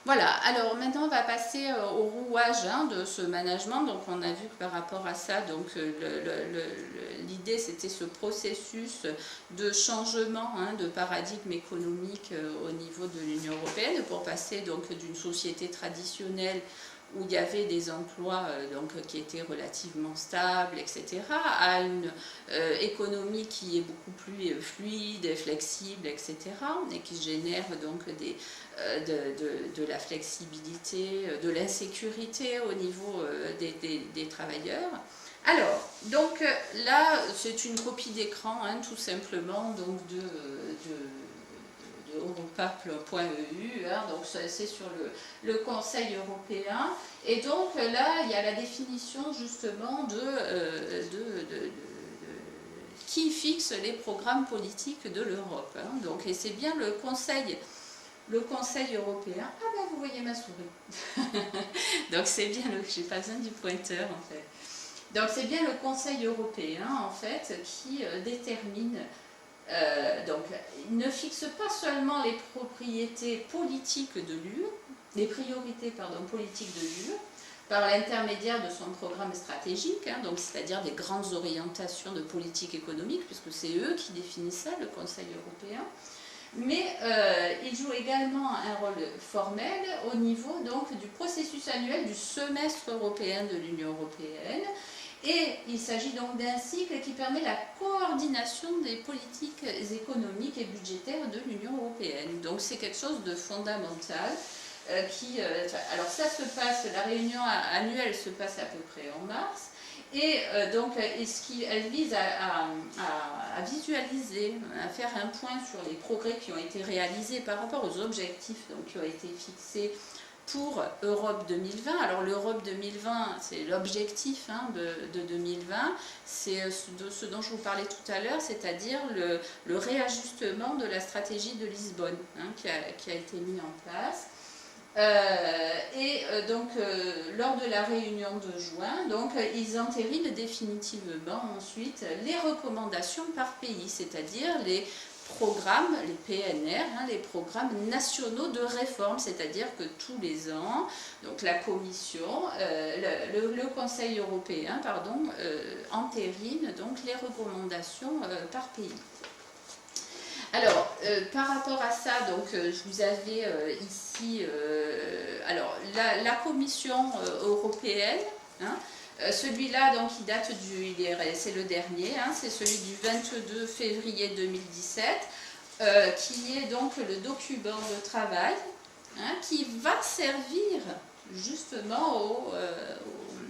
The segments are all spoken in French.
Voilà, alors maintenant on va passer au rouage de ce management. Donc on a vu que par rapport à ça, donc l'idée c'était ce processus de changement de paradigme économique au niveau de l'Union européenne pour passer donc d'une société traditionnelle où il y avait des emplois qui étaient relativement stables, etc., à une économie qui est beaucoup plus fluide, flexible, etc., et qui génère donc de la flexibilité, de l'insécurité au niveau des travailleurs. Alors, donc là, c'est une copie d'écran, tout simplement, donc de europa.eu, donc c'est sur le Conseil européen. Et donc là, il y a la définition justement de qui fixe les programmes politiques de l'Europe. Donc, et c'est bien le Conseil européen. Ah ben vous voyez ma souris. Donc c'est bien j'ai pas besoin du pointeur en fait. Donc c'est bien le Conseil européen en fait qui détermine. Donc, il ne fixe pas seulement les propriétés politiques de l'UE, les priorités politiques de l'UE, par l'intermédiaire de son programme stratégique, donc c'est-à-dire des grandes orientations de politique économique, puisque c'est eux qui définissent ça, le Conseil européen. Mais il joue également un rôle formel au niveau donc du processus annuel du semestre européen de l'Union européenne. Et il s'agit donc d'un cycle qui permet la coordination des politiques économiques et budgétaires de l'Union européenne. Donc c'est quelque chose de fondamental. Alors ça se passe, la réunion annuelle se passe à peu près en mars. Et donc elle vise à visualiser, à faire un point sur les progrès qui ont été réalisés par rapport aux objectifs qui ont été fixés pour Europe 2020. Alors l'Europe 2020, c'est l'objectif de 2020, c'est de ce dont je vous parlais tout à l'heure, c'est-à-dire le réajustement de la stratégie de Lisbonne qui a été mis en place. Donc lors de la réunion de juin, donc, ils entérinent définitivement ensuite les recommandations par pays, c'est-à-dire les programmes, les PNR, les programmes nationaux de réforme, c'est-à-dire que tous les ans, donc la Commission, le Conseil européen, entérine donc les recommandations par pays. Alors, par rapport à ça, donc, vous avez ici alors, la Commission européenne, celui-là, donc, il date c'est le dernier, c'est celui du 22 février 2017, qui est donc le document de travail qui va servir justement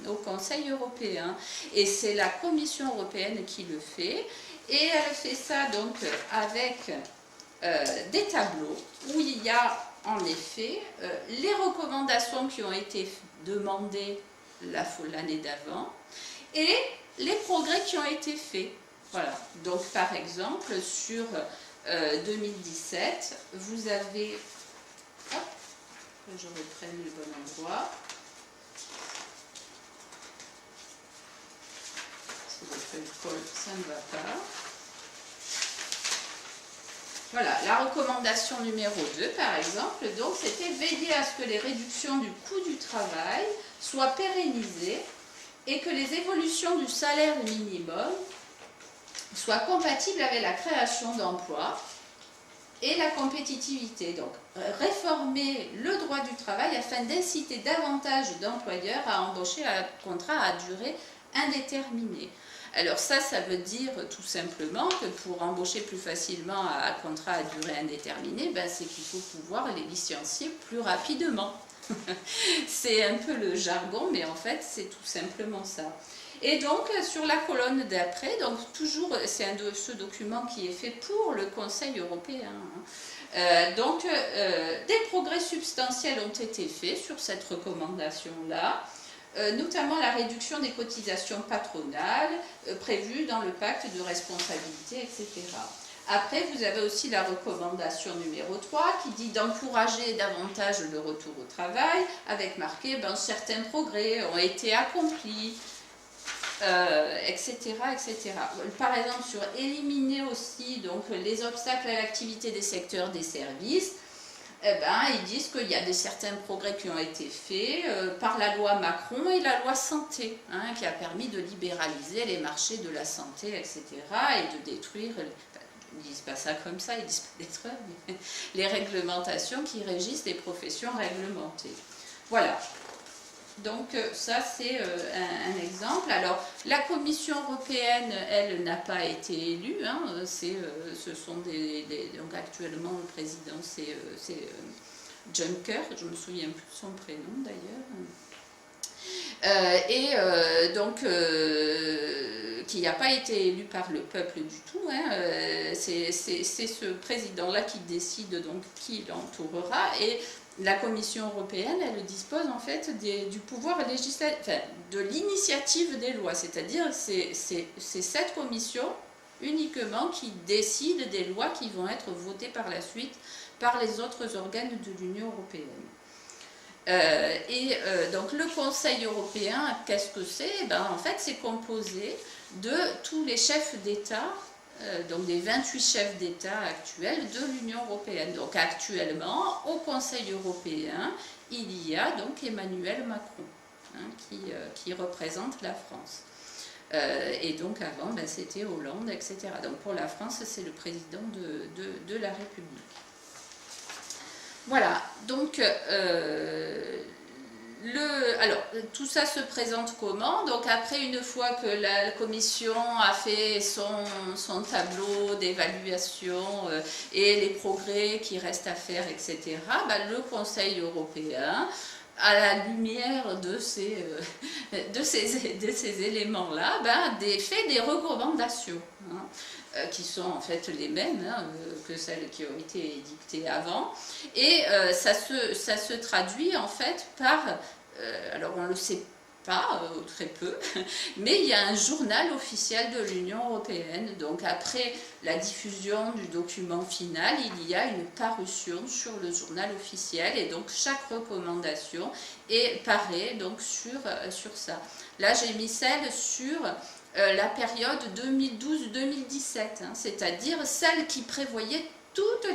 au Conseil européen. Et c'est la Commission européenne qui le fait. Et elle fait ça donc avec des tableaux où il y a en effet les recommandations qui ont été demandées l'année d'avant et les progrès qui ont été faits. Voilà. Donc par exemple sur 2017, vous avez, hop, que je reprenne le bon endroit. Ça ne va pas. Voilà, la recommandation numéro 2, par exemple, donc c'était veiller à ce que les réductions du coût du travail soient pérennisées et que les évolutions du salaire minimum soient compatibles avec la création d'emplois et la compétitivité. Donc, réformer le droit du travail afin d'inciter davantage d'employeurs à embaucher un contrat à durée indéterminée. Alors ça veut dire tout simplement que pour embaucher plus facilement un contrat à durée indéterminée, c'est qu'il faut pouvoir les licencier plus rapidement. C'est un peu le jargon, mais en fait c'est tout simplement ça. Et donc sur la colonne d'après, donc toujours c'est ce document qui est fait pour le Conseil européen. Des progrès substantiels ont été faits sur cette recommandation-là. Notamment la réduction des cotisations patronales prévues dans le pacte de responsabilité, etc. Après, vous avez aussi la recommandation numéro 3 qui dit d'encourager davantage le retour au travail, avec marqué certains progrès ont été accomplis, etc., etc. Par exemple, sur éliminer aussi donc, les obstacles à l'activité des secteurs des services. eh ben, ils disent qu'il y a certains progrès qui ont été faits par la loi Macron et la loi santé, hein, qui a permis de libéraliser les marchés de la santé, etc., et de détruire, ils ne disent pas ça comme ça, ils disent pas détruire, mais les réglementations qui régissent les professions réglementées. Voilà. Donc ça c'est un exemple. Alors la Commission européenne, elle n'a pas été élue. Hein, ce sont donc actuellement le président c'est Juncker, je me souviens plus de son prénom d'ailleurs. Donc qui n'a pas été élu par le peuple du tout. Hein, c'est ce président-là qui décide donc qui l'entourera et la Commission européenne, elle dispose en fait du pouvoir législatif, enfin, de l'initiative des lois, c'est-à-dire c'est cette commission uniquement qui décide des lois qui vont être votées par la suite par les autres organes de l'Union européenne. Donc le Conseil européen, qu'est-ce que c'est? Ben, en fait, c'est composé de tous les chefs d'État, donc des 28 chefs d'État actuels de l'Union européenne. Donc actuellement, au Conseil européen, il y a donc Emmanuel Macron, hein, qui représente la France. Et donc avant, ben, c'était Hollande, etc. Donc pour la France, c'est le président de la République. Voilà, donc alors, tout ça se présente comment? Donc après, une fois que la commission a fait son tableau d'évaluation et les progrès qui restent à faire, etc., ben, le Conseil européen, à la lumière de ces éléments-là, ben, fait des recommandations, hein, qui sont en fait les mêmes, hein, que celles qui ont été édictées avant. Et ça se traduit en fait par, alors on ne le sait pas, très peu, mais il y a un journal officiel de l'Union européenne. Donc après la diffusion du document final, il y a une parution sur le journal officiel et donc chaque recommandation paraît donc sur ça. Là j'ai mis celle sur la période 2012-2017, hein, c'est-à-dire celle qui prévoyait toutes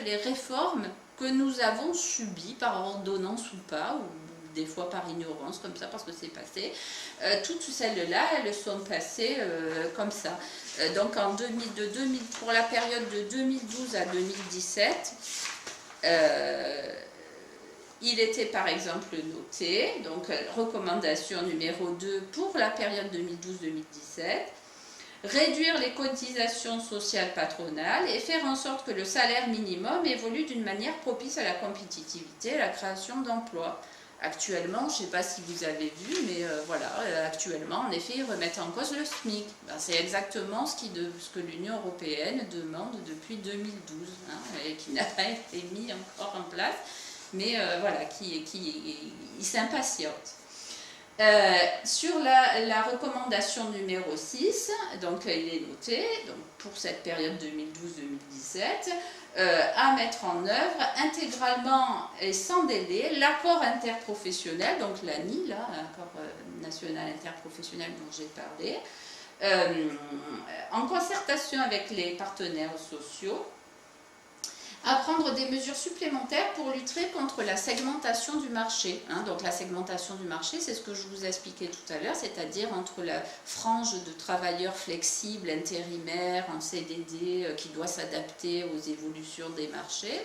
les réformes que nous avons subies par ordonnance ou pas, ou des fois par ignorance, comme ça, parce que c'est passé. Toutes celles-là, elles sont passées comme ça. Donc pour la période de 2012 à 2017, il était par exemple noté, donc recommandation numéro 2 pour la période 2012-2017, réduire les cotisations sociales patronales et faire en sorte que le salaire minimum évolue d'une manière propice à la compétitivité et à la création d'emplois. Actuellement, je ne sais pas si vous avez vu, mais voilà, actuellement, en effet, ils remettent en cause le SMIC. Ben, c'est exactement ce que l'Union européenne demande depuis 2012, hein, et qui n'a pas été mis encore en place, mais voilà, qui s'impatiente. Sur la recommandation numéro 6, donc il est noté, donc, pour cette période 2012-2017, à mettre en œuvre intégralement et sans délai l'accord interprofessionnel, donc l'ANI, là, l'accord national interprofessionnel dont j'ai parlé, en concertation avec les partenaires sociaux, à prendre des mesures supplémentaires pour lutter contre la segmentation du marché. Hein. Donc la segmentation du marché, c'est ce que je vous expliquais tout à l'heure, c'est-à-dire entre la frange de travailleurs flexibles, intérimaires, en CDD, qui doit s'adapter aux évolutions des marchés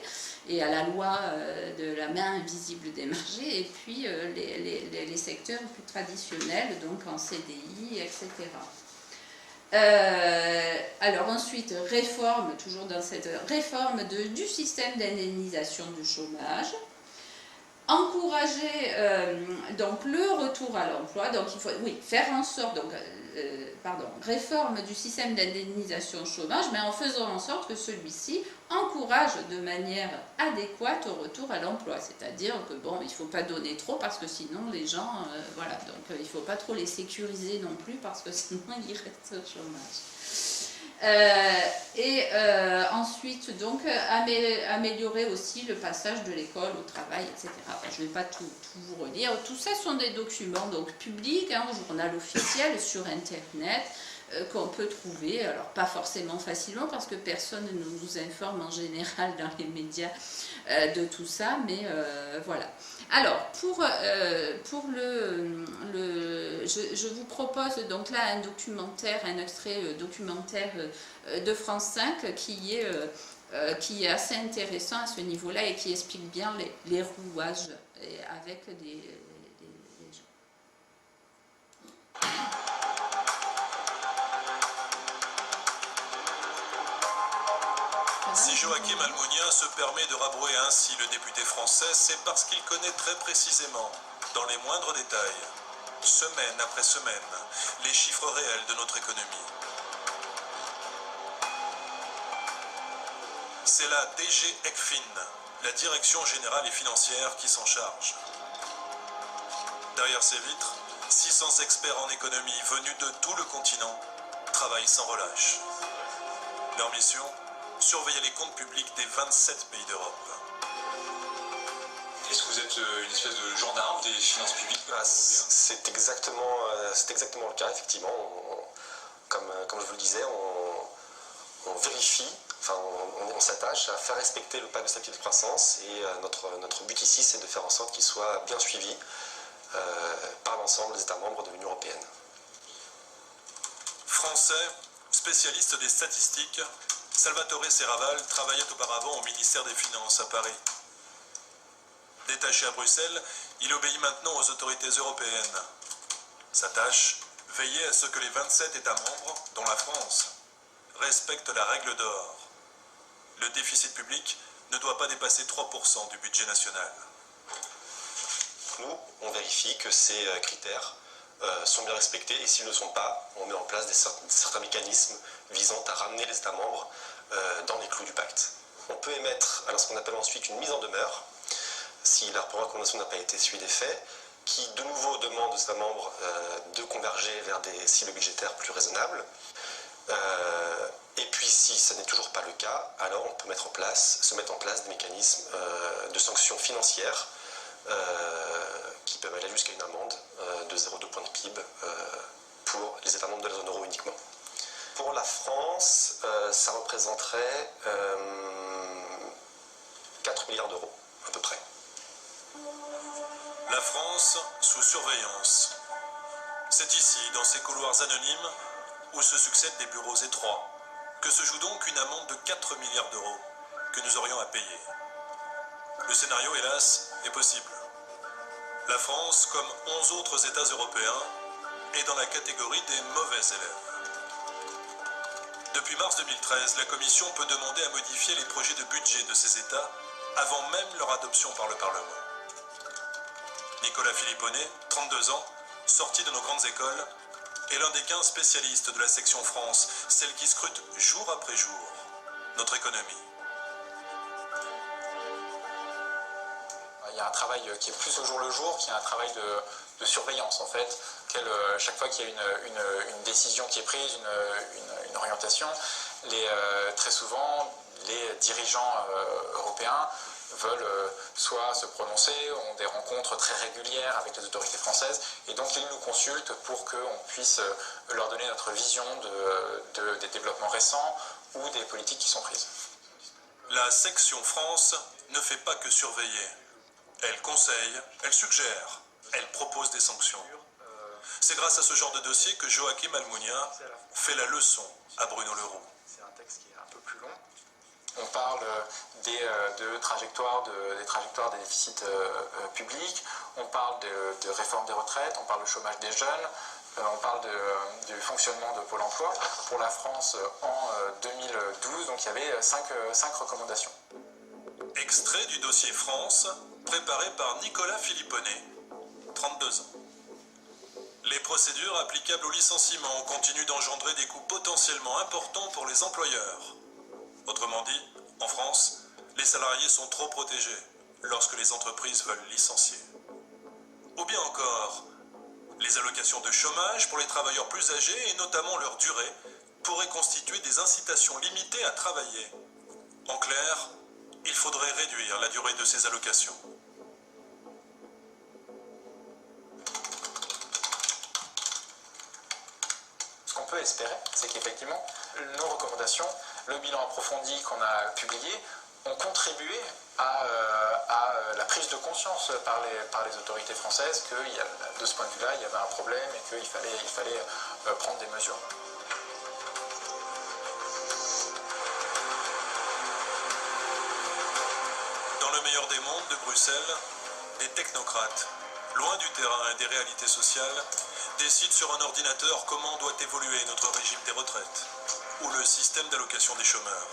et à la loi de la main invisible des marchés, et puis les secteurs plus traditionnels, donc en CDI, etc. Alors ensuite, toujours dans cette réforme du système d'indemnisation du chômage, encourager donc le retour à l'emploi, donc il faut faire en sorte, donc, réforme du système d'indemnisation chômage, mais en faisant en sorte que celui-ci encourage de manière adéquate au retour à l'emploi, c'est-à-dire que bon, il ne faut pas donner trop parce que sinon les gens, voilà, donc il ne faut pas trop les sécuriser non plus parce que sinon ils restent au chômage. Ensuite, donc, améliorer aussi le passage de l'école au travail, etc. Enfin, je ne vais pas tout vous relire. Tout ça sont des documents donc, publics, hein, au journal officiel, sur Internet, qu'on peut trouver, alors pas forcément facilement parce que personne ne nous informe en général dans les médias de tout ça, mais voilà. Alors, je vous propose donc là un documentaire, un extrait documentaire de France 5 qui est assez intéressant à ce niveau-là et qui explique bien les rouages avec des gens. Si Joaquim Almunia se permet de rabrouer ainsi le député français, c'est parce qu'il connaît très précisément, dans les moindres détails, semaine après semaine, les chiffres réels de notre économie. C'est la DG ECFIN, la Direction Générale et Financière, qui s'en charge. Derrière ces vitres, 600 experts en économie venus de tout le continent travaillent sans relâche. Leur mission ? Surveiller les comptes publics des 27 pays d'Europe. Est-ce que vous êtes une espèce de gendarme des finances publiques européennes ? C'est exactement le cas, effectivement. Comme je vous le disais, on vérifie, on s'attache à faire respecter le pacte de stabilité et de croissance, et notre but ici, c'est de faire en sorte qu'il soit bien suivi par l'ensemble des États membres de l'Union européenne. Français, spécialiste des statistiques, Salvatore Serravalle travaillait auparavant au ministère des Finances à Paris. Détaché à Bruxelles, il obéit maintenant aux autorités européennes. Sa tâche, veiller à ce que les 27 États membres, dont la France, respectent la règle d'or. Le déficit public ne doit pas dépasser 3% du budget national. Nous, on vérifie que ces critères sont bien respectés, et s'ils ne le sont pas, on met en place certains mécanismes visant à ramener les États membres dans les clous du pacte. On peut émettre ce qu'on appelle ensuite une mise en demeure, si la recommandation n'a pas été suivie des faits, qui de nouveau demande aux États membres de converger vers des cibles budgétaires plus raisonnables. Et puis si ce n'est toujours pas le cas, alors on peut se mettre en place des mécanismes de sanctions financières qui peuvent aller jusqu'à une amende de 0,2 points de PIB pour les États membres de la zone euro uniquement. Pour la France, ça représenterait 4 milliards d'euros à peu près. La France sous surveillance. C'est ici, dans ces couloirs anonymes, où se succèdent des bureaux étroits, que se joue donc une amende de 4 milliards d'euros que nous aurions à payer. Le scénario, hélas, est possible. La France, comme 11 autres États européens, est dans la catégorie des mauvais élèves. Depuis mars 2013, la Commission peut demander à modifier les projets de budget de ces États avant même leur adoption par le Parlement. Nicolas Filipponet, 32 ans, sorti de nos grandes écoles, est l'un des 15 spécialistes de la section France, celle qui scrute jour après jour notre économie. Il y a un travail qui est plus au jour le jour, qui est un travail de surveillance en fait. Chaque fois qu'il y a une décision qui est prise, une orientation, très souvent les dirigeants européens veulent soit se prononcer, ont des rencontres très régulières avec les autorités françaises, et donc ils nous consultent pour qu'on puisse leur donner notre vision des développements récents ou des politiques qui sont prises. La section France ne fait pas que surveiller. Elle conseille, elle suggère, elle propose des sanctions. C'est grâce à ce genre de dossier que Joaquim Almunia fait la leçon à Bruno Le Roux. C'est un texte qui est un peu plus long. On parle des trajectoires des déficits publics, on parle de réforme des retraites, on parle du chômage des jeunes, on parle du fonctionnement de Pôle emploi. Pour la France, en 2012, donc il y avait 5 recommandations. Extrait du dossier France, préparé par Nicolas Filipponet, 32 ans. Les procédures applicables au licenciement continuent d'engendrer des coûts potentiellement importants pour les employeurs. Autrement dit, en France, les salariés sont trop protégés lorsque les entreprises veulent licencier. Ou bien encore, les allocations de chômage pour les travailleurs plus âgés et notamment leur durée pourraient constituer des incitations limitées à travailler. En clair, il faudrait réduire la durée de ces allocations. Ce qu'on peut espérer, c'est qu'effectivement, nos recommandations, le bilan approfondi qu'on a publié, ont contribué à la prise de conscience par les autorités françaises que de ce point de vue-là, il y avait un problème et qu'il fallait prendre des mesures. Dans le meilleur des mondes de Bruxelles, des technocrates, loin du terrain et des réalités sociales, décident sur un ordinateur comment doit évoluer notre régime des retraites ou le système d'allocation des chômeurs.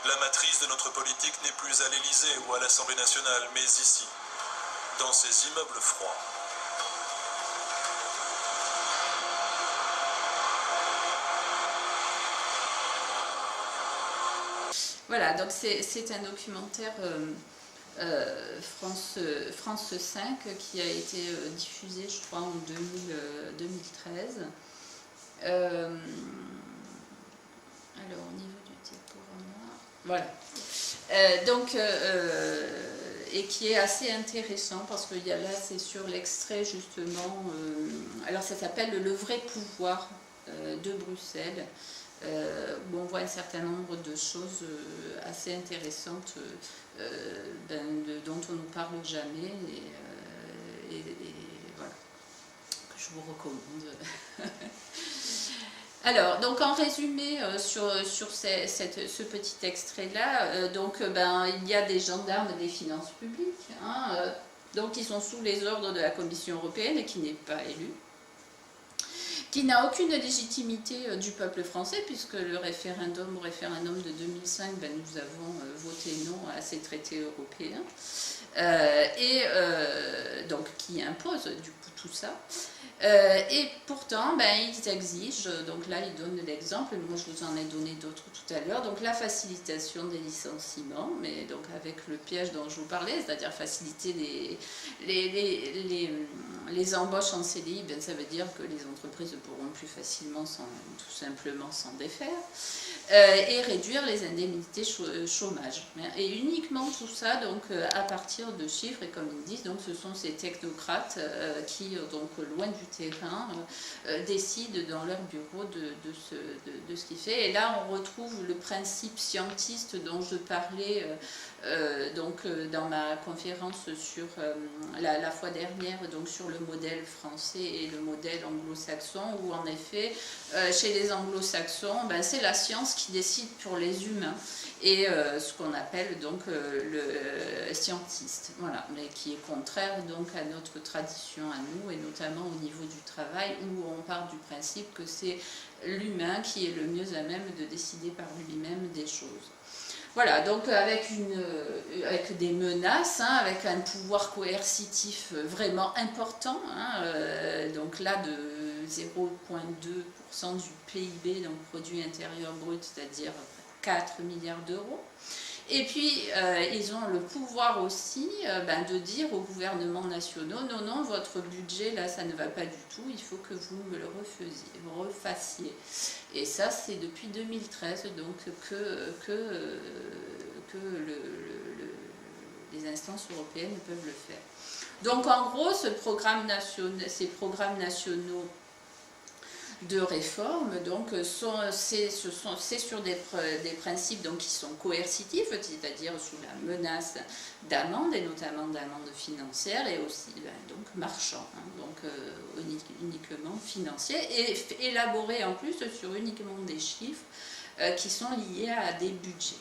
La matrice de notre politique n'est plus à l'Élysée ou à l'Assemblée nationale, mais ici, dans ces immeubles froids. Voilà, donc c'est un documentaire France 5 qui a été diffusé, je crois, en 2013. Alors, au niveau du diaporama, voilà. Et qui est assez intéressant parce que là, c'est sur l'extrait justement. Alors, ça s'appelle Le vrai pouvoir de Bruxelles. Où on voit un certain nombre de choses assez intéressantes dont on ne parle jamais et voilà, que je vous recommande. Alors, donc en résumé sur ce petit extrait-là, il y a des gendarmes des finances publiques, donc qui sont sous les ordres de la Commission européenne et qui n'est pas élue, qui n'a aucune légitimité du peuple français, puisque au référendum de 2005, nous avons voté non à ces traités européens, donc qui impose du coup tout ça. Et pourtant, ils exigent, donc là ils donnent l'exemple, moi je vous en ai donné d'autres tout à l'heure, donc la facilitation des licenciements, mais donc avec le piège dont je vous parlais, c'est-à-dire faciliter les embauches en CDI, ça veut dire que les entreprises pourront plus facilement tout simplement s'en défaire, et réduire les indemnités chômage. Et uniquement tout ça, donc à partir de chiffres, et comme ils disent, donc ce sont ces technocrates qui, donc loin du terrain, décident dans leur bureau de ce qu'il fait. Et là, on retrouve le principe scientiste dont je parlais dans ma conférence sur la fois dernière, donc sur le modèle français et le modèle anglo-saxon, où en effet, chez les anglo-saxons, c'est la science qui décide pour les humains, et ce qu'on appelle donc le scientiste, voilà, mais qui est contraire donc à notre tradition à nous, et notamment au niveau du travail, où on part du principe que c'est l'humain qui est le mieux à même de décider par lui-même des choses. Voilà, donc avec des menaces, avec un pouvoir coercitif vraiment important, donc là de 0,2% du PIB, donc produit intérieur brut, c'est-à-dire 4 milliards d'euros. Et puis, ils ont le pouvoir aussi de dire aux gouvernements nationaux, non, votre budget, là, ça ne va pas du tout, il faut que vous me le refassiez. Et ça, c'est depuis 2013, donc, que les instances européennes peuvent le faire. Donc, en gros, ces programmes nationaux de réforme, donc c'est sur des principes donc, qui sont coercitifs, c'est-à-dire sous la menace d'amendes, et notamment d'amendes financières, et aussi donc marchands, donc uniquement financiers, et élaborés en plus sur uniquement des chiffres qui sont liés à des budgets.